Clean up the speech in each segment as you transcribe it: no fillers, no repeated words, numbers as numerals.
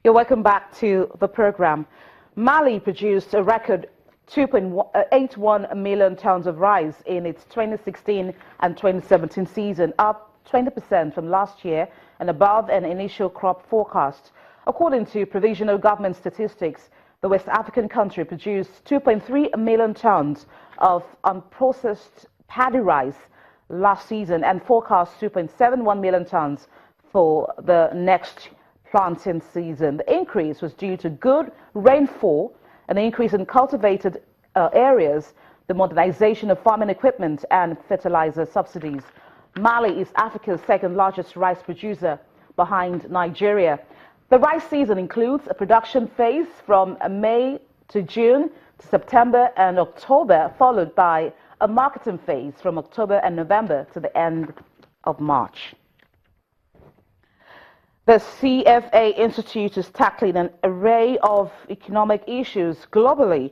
You're welcome back to the program. Mali produced a record 2.81 million tons of rice in its 2016 and 2017 season, up 20% from last year and above an initial crop forecast. According to provisional government statistics, the West African country produced 2.3 million tons of unprocessed paddy rice last season and forecast 2.71 million tons for the next planting season. The increase was due to good rainfall, an increase in cultivated areas, the modernization of farming equipment and fertilizer subsidies. Mali is Africa's second largest rice producer behind Nigeria. The rice season includes a production phase from May to June to September and October, followed by a marketing phase from October and November to the end of March. The CFA Institute is tackling an array of economic issues globally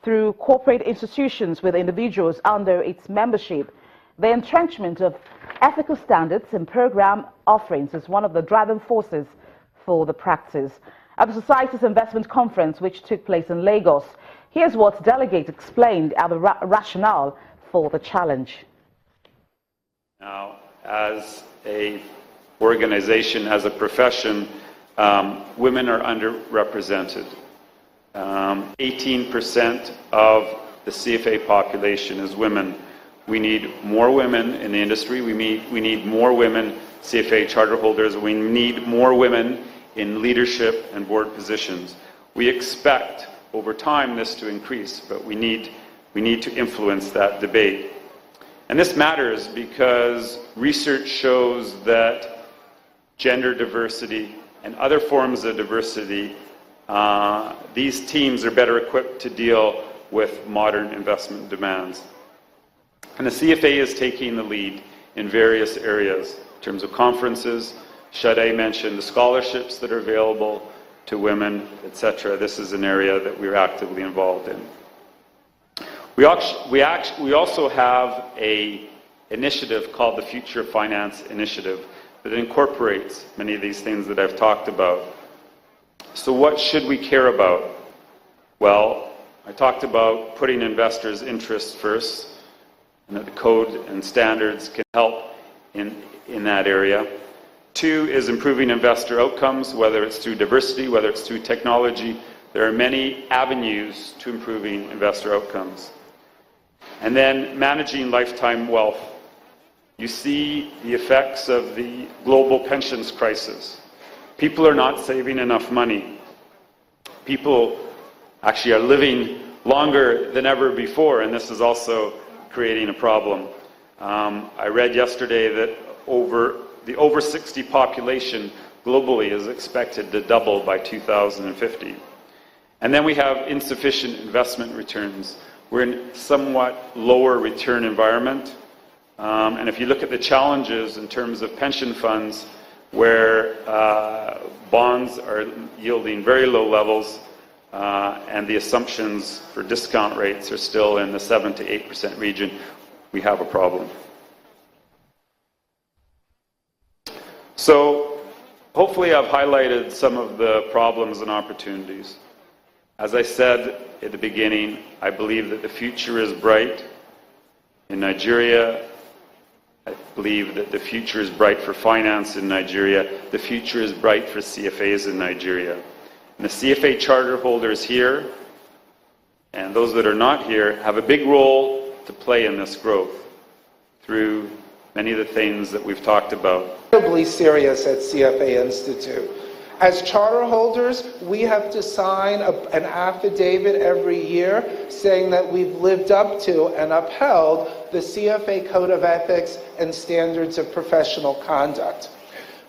through corporate institutions with individuals under its membership. The entrenchment of ethical standards and program offerings is one of the driving forces for the practice. At the Society's Investment Conference, which took place in Lagos, here's what delegates explained as the rationale for the challenge. Now, as a organization, as a profession, women are underrepresented. 18% of the CFA population is women. We need more women in the industry. We need more women CFA charter holders. We need more women in leadership and board positions. We expect over time this to increase, but we need to influence that debate. And this matters because research shows that gender diversity and other forms of diversity, these teams are better equipped to deal with modern investment demands. And the CFA is taking the lead in various areas in terms of conferences. Sade mentioned the scholarships that are available to women, etc. This is an area that we're actively involved in. We also have an initiative called the Future of Finance Initiative that incorporates many of these things that I've talked about. So what should we care about? Well, I talked about putting investors' interests first, and that the code and standards can help in that area. 2 is improving investor outcomes, whether it's through diversity, whether it's through technology. There are many avenues to improving investor outcomes. And then managing lifetime wealth. You see the effects of the global pensions crisis. People are not saving enough money. People actually are living longer than ever before, and this is also creating a problem. I read yesterday that the over 60 population globally is expected to double by 2050. And then we have insufficient investment returns. We're in a somewhat lower return environment. And if you look at the challenges in terms of pension funds, where bonds are yielding very low levels, and the assumptions for discount rates are still in the 7 to 8% region, we have a problem. So hopefully I've highlighted some of the problems and opportunities. As I said at the beginning, I believe that the future is bright in Nigeria. I believe that the future is bright for finance in Nigeria. The future is bright for CFAs in Nigeria. And the CFA charter holders here, and those that are not here, have a big role to play in this growth through many of the things that we've talked about. Incredibly serious at CFA Institute. As charter holders, we have to sign an affidavit every year saying that we've lived up to and upheld the CFA Code of Ethics and Standards of Professional Conduct.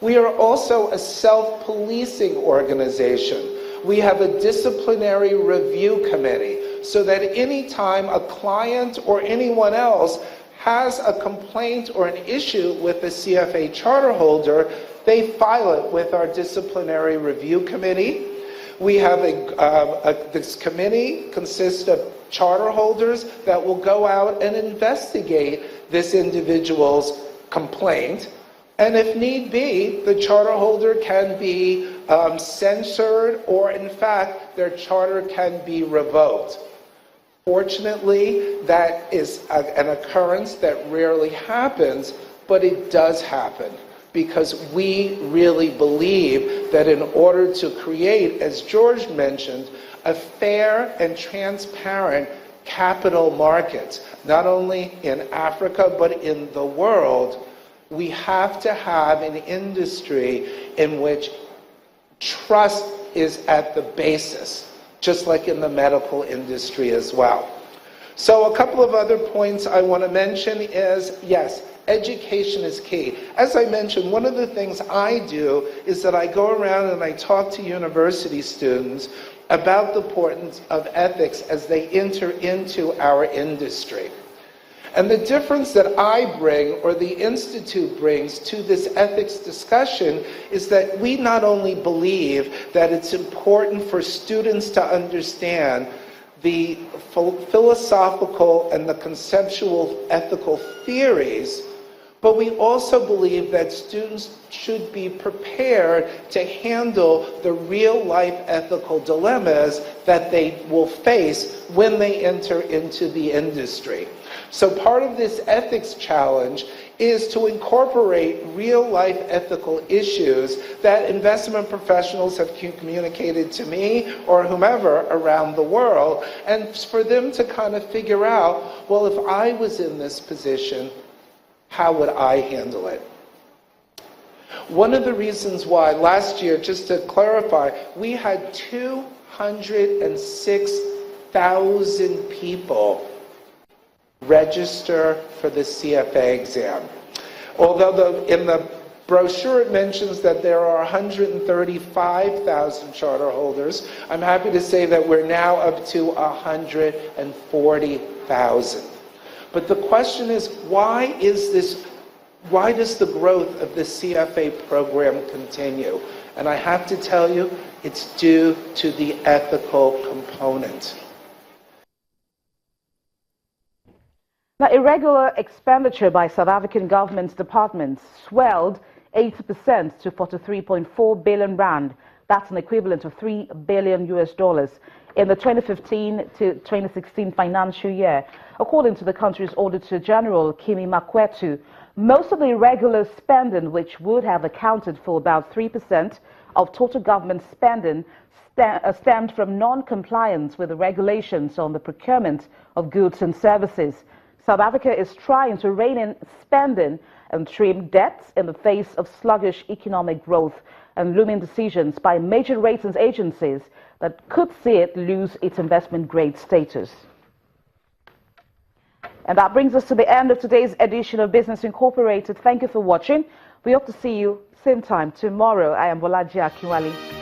We are also a self-policing organization. We have a disciplinary review committee so that any time a client or anyone else has a complaint or an issue with the CFA charter holder, they file it with our disciplinary review committee. We have this committee consists of charter holders that will go out and investigate this individual's complaint. And if need be, the charter holder can be censored, or in fact, their charter can be revoked. Fortunately, that is an occurrence that rarely happens, but it does happen because we really believe that in order to create, as George mentioned, a fair and transparent capital market, not only in Africa but in the world, we have to have an industry in which trust is at the basis, just like in the medical industry as well. So a couple of other points I want to mention is, yes, education is key. As I mentioned, one of the things I do is that I go around and I talk to university students about the importance of ethics as they enter into our industry. And the difference that I bring, or the Institute brings, to this ethics discussion is that we not only believe that it's important for students to understand the philosophical and the conceptual ethical theories, but we also believe that students should be prepared to handle the real-life ethical dilemmas that they will face when they enter into the industry. So part of this ethics challenge is to incorporate real-life ethical issues that investment professionals have communicated to me or whomever around the world, and for them to kind of figure out, well, if I was in this position, how would I handle it? One of the reasons why last year, just to clarify, we had 206,000 people register for the CFA exam. Although in the brochure it mentions that there are 135,000 charter holders, I'm happy to say that we're now up to 140,000. But the question is, why does the growth of the CFA program continue? And I have to tell you, it's due to the ethical component. Now, irregular expenditure by South African government departments swelled 80% to 43.4 billion rand. That's an equivalent of $3 billion in the 2015 to 2016 financial year. According to the country's Auditor General, Kimi Makwetu, most of the irregular spending, which would have accounted for about 3% of total government spending, stemmed from non-compliance with the regulations on the procurement of goods and services. South Africa is trying to rein in spending and trim debts in the face of sluggish economic growth and looming decisions by major ratings agencies that could see it lose its investment grade status. And that brings us to the end of today's edition of Business Incorporated. Thank you for watching. We hope to see you same time tomorrow. I am Bolaji Akinwale.